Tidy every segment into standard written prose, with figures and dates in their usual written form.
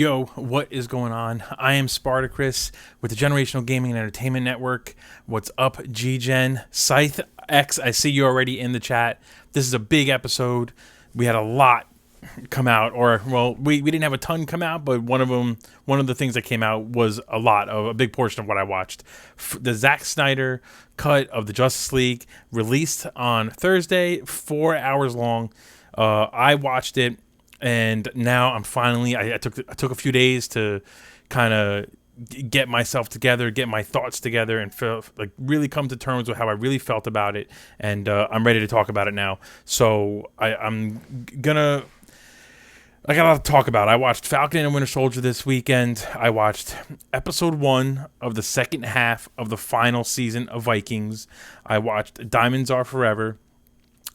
Yo, what is going on? I am Spartacris with the Generational Gaming and Entertainment Network. What's up, GGEN? Scythe X, I see you already in the chat. This is a big episode. We had a lot come out, or, well, we didn't have a ton come out, but one of the things that came out was a big portion of what I watched. The Zack Snyder cut of the Justice League released on Thursday, 4 hours long. I watched it. And now I'm finally, I took a few days to kind of get myself together, get my thoughts together, and really come to terms with how I really felt about it. And I'm ready to talk about it now. So I got a lot to talk about. I watched Falcon and Winter Soldier this weekend. I watched episode 1 of the second half of the final season of Vikings. I watched Diamonds Are Forever.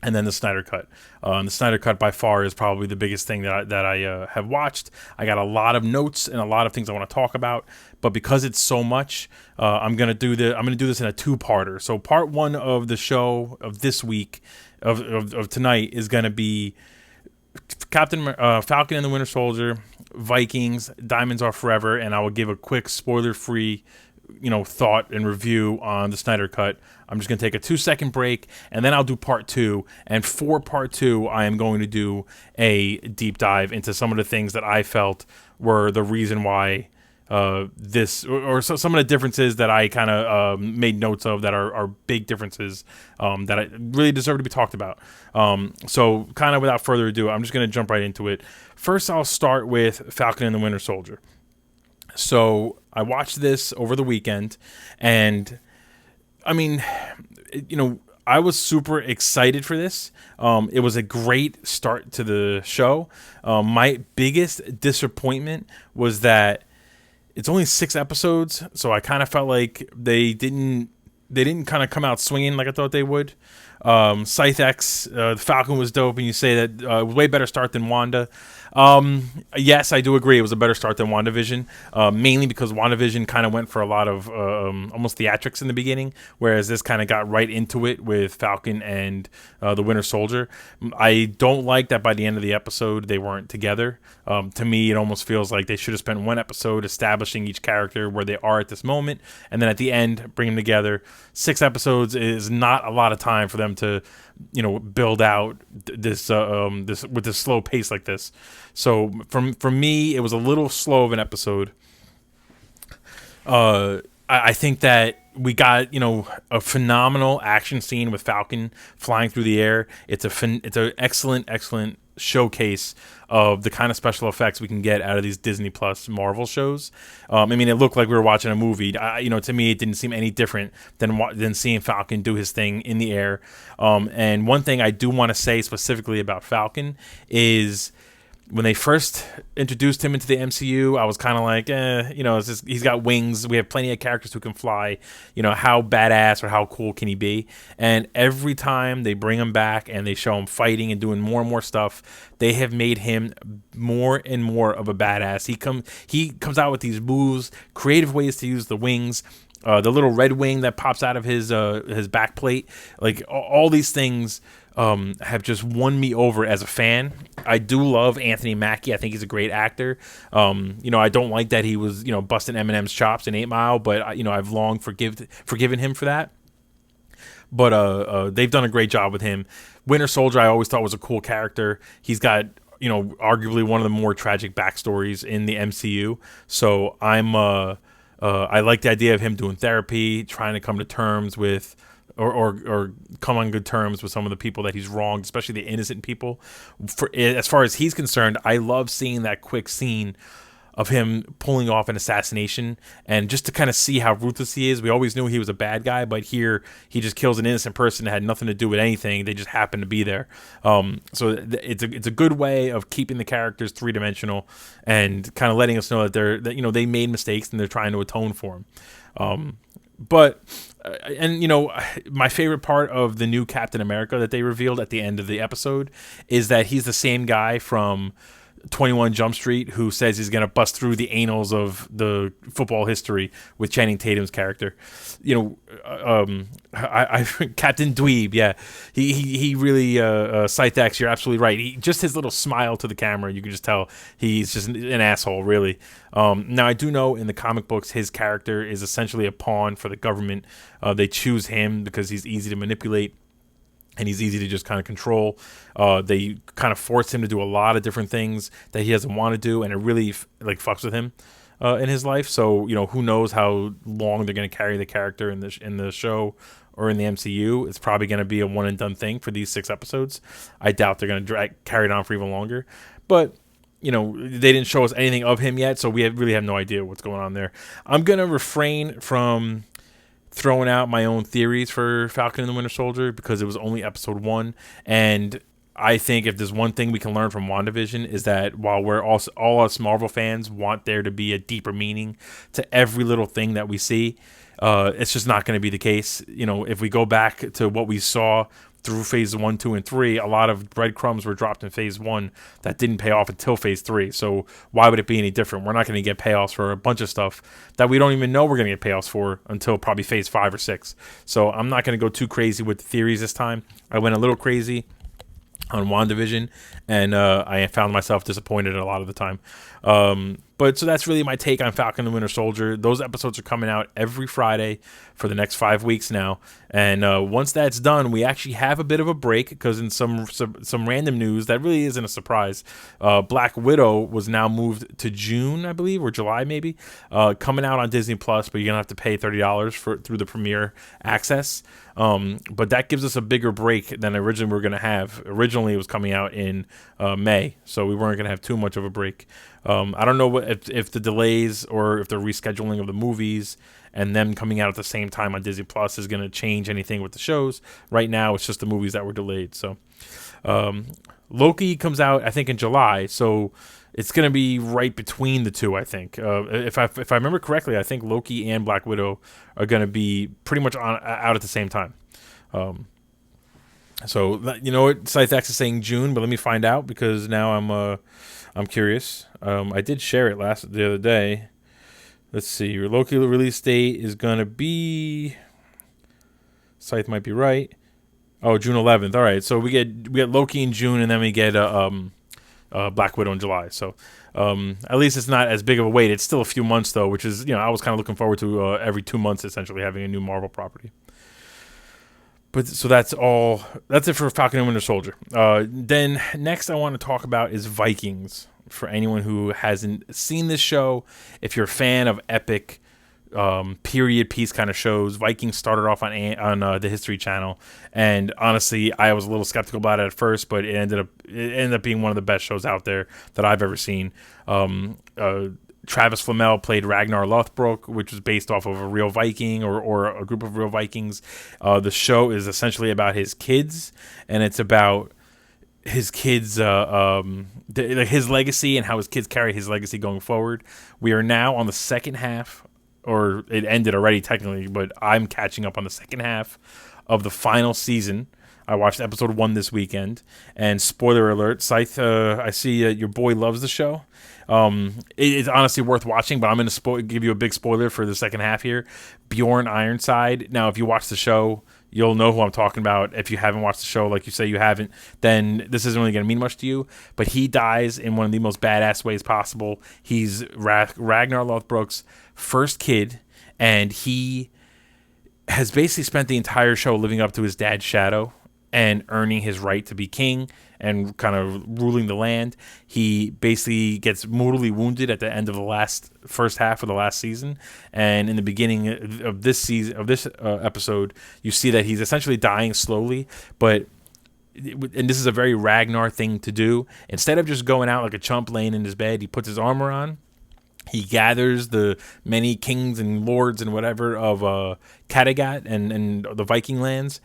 And then the Snyder Cut. The Snyder Cut by far is probably the biggest thing that I have watched. I got a lot of notes and a lot of things I want to talk about, but because it's so much, I'm gonna do this in a two-parter. So part 1 of the show of this week of tonight is gonna be Falcon and the Winter Soldier, Vikings, Diamonds Are Forever, and I will give a quick spoiler-free thought and review on the Snyder Cut. I'm just going to take a 2-second break, and then I'll do part 2. And for part 2, I am going to do a deep dive into some of the things that I felt were the reason why some of the differences that I kind of made notes of that are big differences that really deserve to be talked about. So kind of without further ado, I'm just going to jump right into it. First, I'll start with Falcon and the Winter Soldier. So I watched this over the weekend, and I mean, I was super excited for this. It was a great start to the show. My biggest disappointment was that it's only 6 episodes, so I kind of felt like they didn't kind of come out swinging like I thought they would. Scythe X, the Falcon was dope, and you say that way better start than Wanda. Yes, I do agree. It was a better start than WandaVision, mainly because WandaVision kind of went for a lot of almost theatrics in the beginning, whereas this kind of got right into it with Falcon and the Winter Soldier. I don't like that by the end of the episode they weren't together. To me, it almost feels like they should have spent 1 episode establishing each character where they are at this moment, and then at the end, bring them together. 6 episodes is not a lot of time for them to build out this with this slow pace like this. So for me, it was a little slow of an episode. I think that we got a phenomenal action scene with Falcon flying through the air. It's an excellent showcase of the kind of special effects we can get out of these Disney Plus Marvel shows. I mean, it looked like we were watching a movie. To me, it didn't seem any different than seeing Falcon do his thing in the air. And one thing I do want to say specifically about Falcon is, when they first introduced him into the MCU, I was kind of like, it's just, he's got wings. We have plenty of characters who can fly. How badass or how cool can he be? And every time they bring him back and they show him fighting and doing more and more stuff, they have made him more and more of a badass. He comes out with these moves, creative ways to use the wings. The little red wing that pops out of his back plate, like all these things have just won me over as a fan. I do love Anthony Mackie. I think he's a great actor. I don't like that he was busting Eminem's chops in 8 Mile, but I've long forgiven him for that. But they've done a great job with him. Winter Soldier, I always thought was a cool character. He's got arguably one of the more tragic backstories in the MCU. So I like the idea of him doing therapy, trying to come to terms with, or come on good terms with some of the people that he's wronged, especially the innocent people. As far as he's concerned, I love seeing that quick scene of him pulling off an assassination, and just to kind of see how ruthless he is. We always knew he was a bad guy, but here he just kills an innocent person that had nothing to do with anything. They just happened to be there. So it's a good way of keeping the characters 3-dimensional and kind of letting us know that they made mistakes and they're trying to atone for them. But my favorite part of the new Captain America that they revealed at the end of the episode is that he's the same guy from 21 Jump Street, who says he's going to bust through the annals of the football history with Channing Tatum's character. Captain Dweeb, yeah, he really Scythe X, you're absolutely right. Just his little smile to the camera, you can just tell he's just an asshole, really. Now I do know in the comic books his character is essentially a pawn for the government. They choose him because he's easy to manipulate. And he's easy to just kind of control. They kind of force him to do a lot of different things that he doesn't want to do, and it really fucks with him in his life. So who knows how long they're going to carry the character in the show or in the MCU. It's probably going to be a one and done thing for these 6 episodes. I doubt they're going to carry it on for even longer. But they didn't show us anything of him yet, so we really have no idea what's going on there. I'm going to refrain from throwing out my own theories for Falcon and the Winter Soldier because it was only episode 1, and I think if there's one thing we can learn from WandaVision is that while we're all us Marvel fans want there to be a deeper meaning to every little thing that we see, it's just not going to be the case. If we go back to what we saw through phase 1, 2, and 3, a lot of breadcrumbs were dropped in phase 1 that didn't pay off until phase 3. So why would it be any different? We're not going to get payoffs for a bunch of stuff that we don't even know we're going to get payoffs for until probably phase 5 or 6. So I'm not going to go too crazy with the theories this time. I went a little crazy on WandaVision, and I found myself disappointed a lot of the time. But so that's really my take on Falcon and the Winter Soldier. Those episodes are coming out every Friday for the next 5 weeks now. And once that's done, we actually have a bit of a break because in some random news that really isn't a surprise. Black Widow was now moved to June, I believe, or July maybe, coming out on Disney Plus, but you're gonna have to pay $30 through the premiere access. But that gives us a bigger break than originally we were gonna have. Originally, it was coming out in May, so we weren't gonna have too much of a break. I don't know if the delays or if the rescheduling of the movies and them coming out at the same time on Disney Plus is going to change anything with the shows. Right now, it's just the movies that were delayed. So Loki comes out, I think, in July. So it's going to be right between the two, I think. If I remember correctly, I think Loki and Black Widow are going to be pretty much out at the same time. So what? Scythe X is saying June, but let me find out because now I'm curious. I did share it the other day. Let's see. Your Loki release date is going to be... Scythe might be right. Oh, June 11th. All right. So we get Loki in June, and then we get Black Widow in July. So at least it's not as big of a wait. It's still a few months, though, which is, I was kind of looking forward to every 2 months, essentially, having a new Marvel property. But so that's all. That's it for Falcon and Winter Soldier. Then next I want to talk about is Vikings. For anyone who hasn't seen this show, if you're a fan of epic period piece kind of shows, Vikings started off on the History Channel, and honestly, I was a little skeptical about it at first, but it ended up being one of the best shows out there that I've ever seen. Travis Flamel played Ragnar Lothbrok, which was based off of a real Viking or a group of real Vikings. The show is essentially about his kids, and it's about his kids, his legacy and how his kids carry his legacy going forward. We are now on the second half, or it ended already technically, but I'm catching up on the second half of the final season. I watched episode 1 this weekend, and spoiler alert, Scythe, I see your boy loves the show. It's honestly worth watching, but I'm going to give you a big spoiler for the second half here. Bjorn Ironside. Now, if you watch the show, you'll know who I'm talking about. If you haven't watched the show, like you say you haven't, then this isn't really going to mean much to you. But he dies in one of the most badass ways possible. He's Ragnar Lothbrok's first kid, and he has basically spent the entire show living up to his dad's shadow and earning his right to be king and kind of ruling the land. He basically gets mortally wounded at the end of the first half of the last season, and in the beginning of this episode, you see that he's essentially dying slowly. And this is a very Ragnar thing to do. Instead of just going out like a chump laying in his bed, he puts his armor on. He gathers the many kings and lords and whatever of Kattegat and the Viking lands,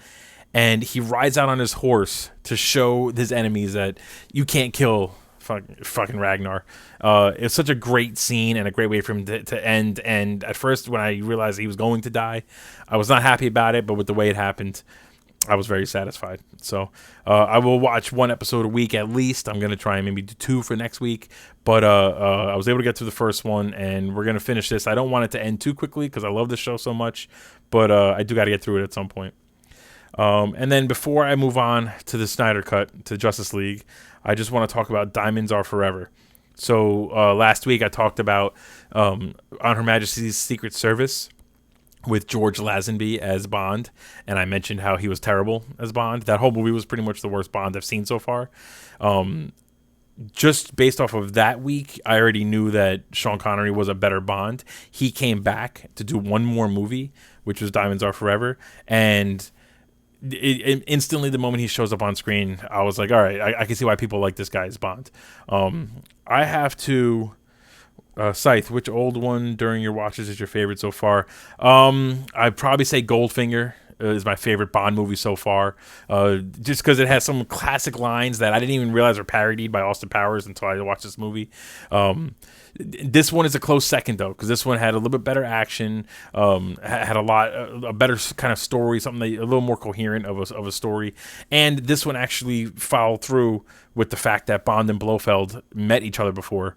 and he rides out on his horse to show his enemies that you can't kill fucking Ragnar. It's such a great scene and a great way for him to end. And at first, when I realized he was going to die, I was not happy about it. But with the way it happened, I was very satisfied. So I will watch one episode a week at least. I'm going to try and maybe do two for next week. But I was able to get through the first one, and we're going to finish this. I don't want it to end too quickly because I love this show so much, but I do got to get through it at some point. And then before I move on to the Snyder Cut, to Justice League, I just want to talk about Diamonds Are Forever. So last week I talked about On Her Majesty's Secret Service with George Lazenby as Bond, and I mentioned how he was terrible as Bond. That whole movie was pretty much the worst Bond I've seen so far. Just based off of that week, I already knew that Sean Connery was a better Bond. He came back to do one more movie, which was Diamonds Are Forever, and instantly the moment he shows up on screen, I was like, all right, I can see why people like this guy as Bond. I have to... Scythe, which old one during your watches is your favorite so far? I'd probably say Goldfinger is my favorite Bond movie so far, just because it has some classic lines that I didn't even realize were parodied by Austin Powers until I watched this movie. This one is a close second, though, because this one had a little bit better action, had a better kind of story, something a little more coherent of a story, and this one actually followed through with the fact that Bond and Blofeld met each other before.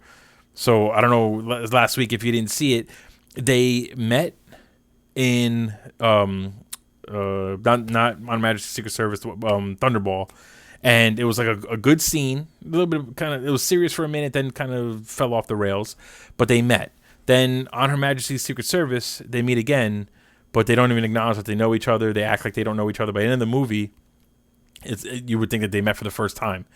So I don't know, last week, if you didn't see it, they met in not on Majesty's Secret Service, Thunderball, and it was like a good scene, a little bit it was serious for a minute, then kind of fell off the rails, but they met. Then on Her Majesty's Secret Service, they meet again, but they don't even acknowledge that they know each other. They act like they don't know each other. By the end of the movie, you would think that they met for the first time.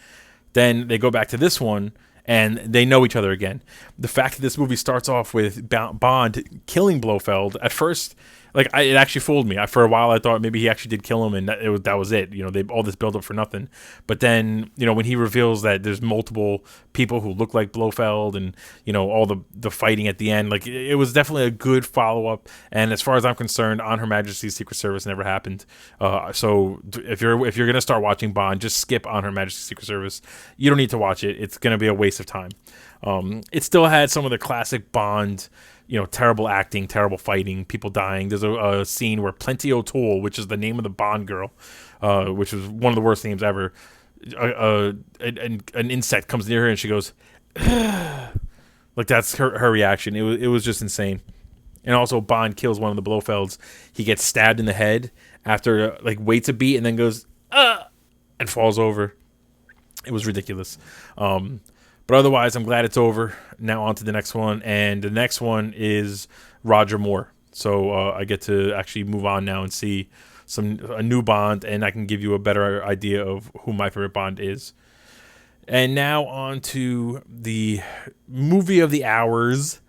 Then they go back to this one, and they know each other again. The fact that this movie starts off with Bond killing Blofeld, at first, it actually fooled me. For a while, I thought maybe he actually did kill him, and that was it. All this build up for nothing. But then, when he reveals that there's multiple people who look like Blofeld, and all the fighting at the end, it was definitely a good follow up. And as far as I'm concerned, On Her Majesty's Secret Service never happened. So if you're gonna start watching Bond, just skip On Her Majesty's Secret Service. You don't need to watch it. It's gonna be a waste of time. It still had some of the classic Bond, terrible acting, terrible fighting, people dying. There's a scene where Plenty O'Toole, which is the name of the Bond girl, which is one of the worst names ever, an insect comes near her and she goes, that's her reaction. It was just insane. And also Bond kills one of the Blofelds. He gets stabbed in the head after waits a beat and then goes, and falls over. It was ridiculous. But otherwise, I'm glad it's over. Now on to the next one. And the next one is Roger Moore. So I get to actually move on now and see a new Bond, and I can give you a better idea of who my favorite Bond is. And now on to the movie of the hours,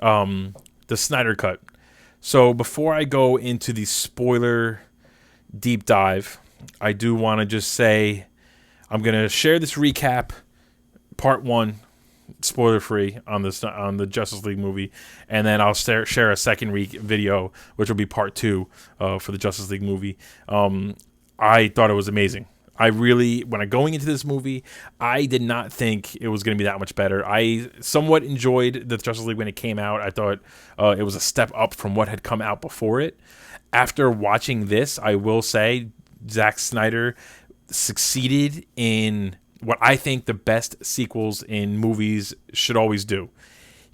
the Snyder Cut. So before I go into the spoiler deep dive, I do want to just say I'm going to share this recap, part one, spoiler free, on the Justice League movie, and then I'll share a second video, which will be part two for the Justice League movie. I thought it was amazing. When going into this movie, I did not think it was going to be that much better. I somewhat enjoyed the Justice League when it came out. I thought it was a step up from what had come out before it. After watching this, I will say Zack Snyder succeeded in what I think the best sequels in movies should always do.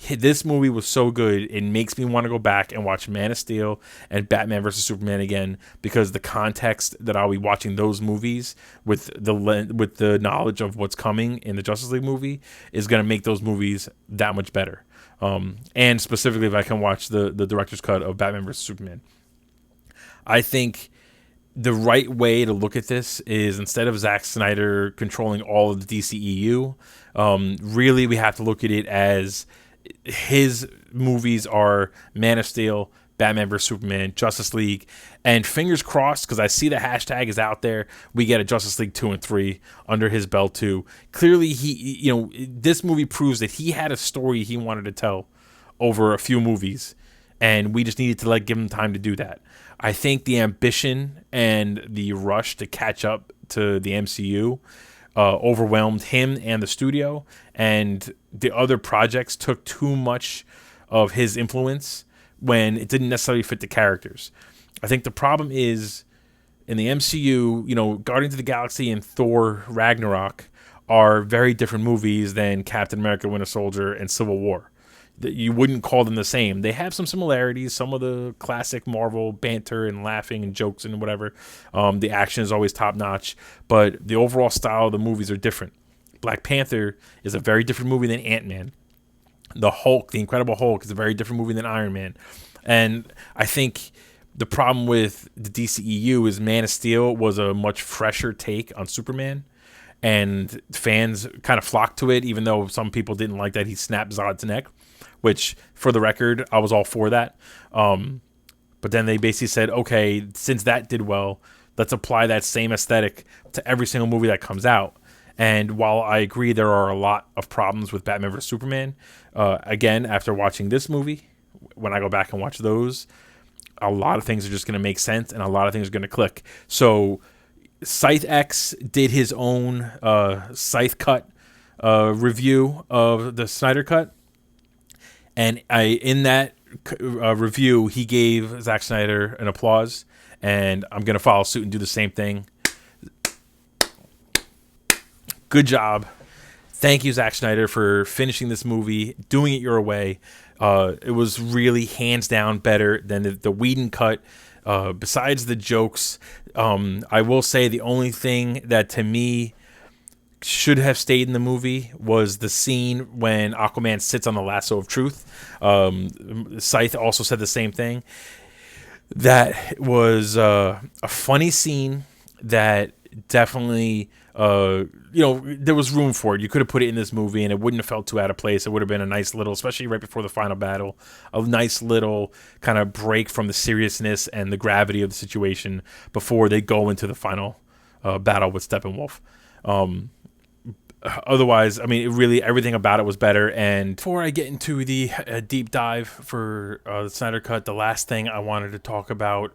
This movie was so good, it makes me want to go back and watch Man of Steel and Batman vs. Superman again, because the context that I'll be watching those movies with the knowledge of what's coming in the Justice League movie is going to make those movies that much better. And specifically, if I can watch the director's cut of Batman vs. Superman. I think the right way to look at this is, instead of Zack Snyder controlling all of the DCEU, really we have to look at it as his movies are Man of Steel, Batman vs. Superman, Justice League, and fingers crossed, because I see the hashtag is out there, we get a Justice League 2 and 3 under his belt too. Clearly, this movie proves that he had a story he wanted to tell over a few movies, and we just needed to give him time to do that. I think the ambition and the rush to catch up to the MCU overwhelmed him and the studio, and the other projects took too much of his influence when it didn't necessarily fit the characters. I think the problem is in the MCU, Guardians of the Galaxy and Thor Ragnarok are very different movies than Captain America, Winter Soldier, and Civil War. You wouldn't call them the same. They have some similarities, some of the classic Marvel banter and laughing and jokes and whatever. The action is always top notch, but the overall style of the movies are different. Black Panther is a very different movie than Ant-Man. The Hulk, the Incredible Hulk, is a very different movie than Iron Man. And I think the problem with the DCEU is Man of Steel was a much fresher take on Superman, and fans kind of flocked to it, even though some people didn't like that he snapped Zod's neck, which, for the record, I was all for that. But then they basically said, okay, since that did well, let's apply that same aesthetic to every single movie that comes out. And while I agree there are a lot of problems with Batman vs. Superman, again, after watching this movie, when I go back and watch those, a lot of things are just going to make sense and a lot of things are going to click. So Scythe X did his own Scythe Cut review of the Snyder Cut. And in that review, he gave Zack Snyder an applause. And I'm going to follow suit and do the same thing. Good job. Thank you, Zack Snyder, for finishing this movie, doing it your way. It was really hands down better than the Whedon cut. Besides the jokes, I will say the only thing that to me should have stayed in the movie was the scene when Aquaman sits on the lasso of truth. Scythe also said the same thing. That was a funny scene that definitely, there was room for it. You could have put it in this movie and it wouldn't have felt too out of place. It would have been a nice little, especially right before the final battle, a nice little kind of break from the seriousness and the gravity of the situation before they go into the final battle with Steppenwolf. Otherwise, I mean, it really, everything about it was better. And before I get into the deep dive for the Snyder Cut, the last thing I wanted to talk about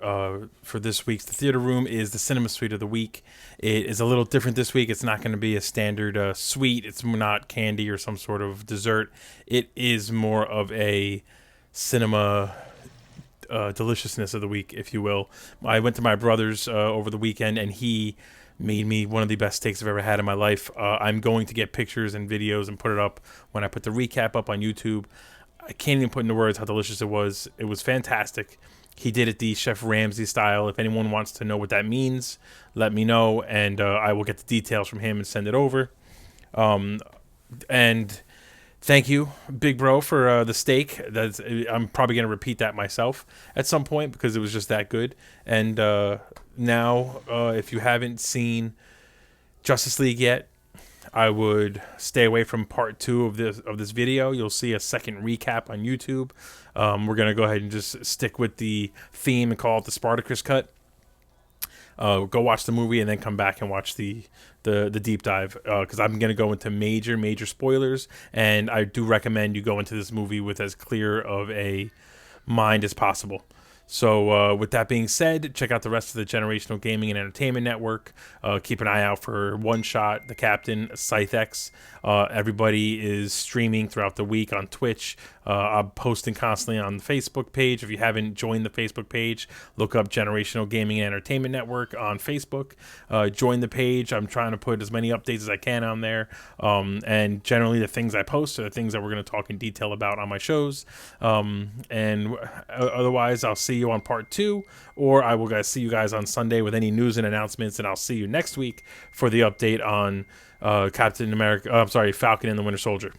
for this week's The Theater Room is the Cinema Suite of the Week. It is a little different this week. It's not going to be a standard sweet. It's not candy or some sort of dessert. It is more of a cinema deliciousness of the week, if you will. I went to my brother's over the weekend, and he made me one of the best steaks I've ever had in my life. I'm going to get pictures and videos and put it up when I put the recap up on YouTube. I can't even put into words how delicious it was. It was fantastic. He did it the Chef Ramsay style. If anyone wants to know what that means, let me know, and I will get the details from him and send it over. And thank you, Big Bro, for the steak. I'm probably going to repeat that myself at some point because it was just that good. And now, if you haven't seen Justice League yet, I would stay away from part 2 of this video. You'll see a second recap on YouTube. We're going to go ahead and just stick with the theme and call it the Spartacris cut. Go watch the movie and then come back and watch the deep dive, because I'm going to go into major spoilers, and I do recommend you go into this movie with as clear of a mind as possible. So with that being said, check out the rest of the Generational Gaming and Entertainment Network. Keep an eye out for One Shot, The Captain, Scythe X. Everybody is streaming throughout the week on Twitch. I'm posting constantly on the Facebook page. If you haven't joined the Facebook page, look up Generational Gaming and Entertainment Network on Facebook. Join the page. I'm trying to put as many updates as I can on there. And generally the things I post are the things that we're going to talk in detail about on my shows. And otherwise, I'll see you on part 2, or I will see you guys on Sunday with any news and announcements, and I'll see you next week for the update on Falcon and the Winter Soldier.